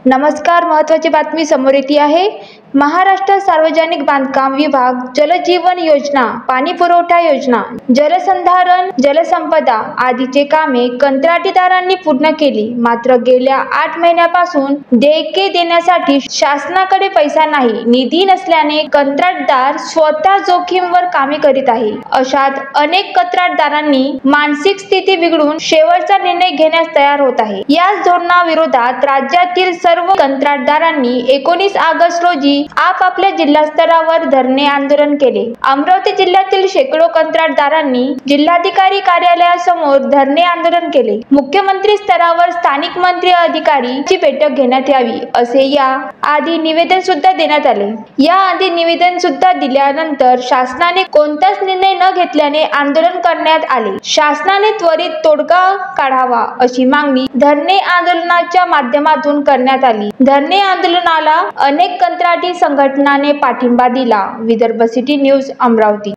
नमस्कार, महत्त्वाची बातमी समोर येते आहे। महाराष्ट्र सार्वजनिक बांधकाम विभाग जलजीवन योजना, पाणी पुरवठा योजना, जलसंधारण, जलसंपदा आदीचे कामे कंत्राटीदारांनी पूर्ण केली। मात्र गेल्या 8 महिन्यापासून देयके देण्यासाठी शासनाकडे पैसा नाही, निधी नसल्याने कंत्राटदार स्वतः जोखीमवर कामे करीत आहे। अशात अनेक कंत्राटदारांनी मानसिक स्थिती बिघडून शेवटचा निर्णय घेण्यास तयार होत आहे। याच धोरणाविरोधात राज्यातील सर्व कंत्राटदारांनी 19 ऑगस्ट रोजी आपापल्या जिल्हा स्तरावर धरणे आंदोलन केले। अमरावती जिल्ह्यातील शेकडो कंत्राटदारांनी जिल्हाधिकारी कार्यालयासमोर धरणे आंदोलन केले। मुख्यमंत्री स्तरावर स्थानिक मंत्री अधिकारीची बैठक घेण्यात यावी असे या आधी निवेदन सुद्धा देण्यात आले। या आधी निवेदन सुद्धा दिल्यानंतर शासनाने कोणताच निर्णय न घेतल्याने आंदोलन करण्यात आले। शासनाने त्वरित तोडगा काढावा अशी मागणी धरणे आंदोलनाच्या माध्यमातून करण्यात आली। धरणे आंदोलनाला अनेक कंत्राटी संघटनांनी पाठिंबा दिला। Vidarbha city news, Amravati.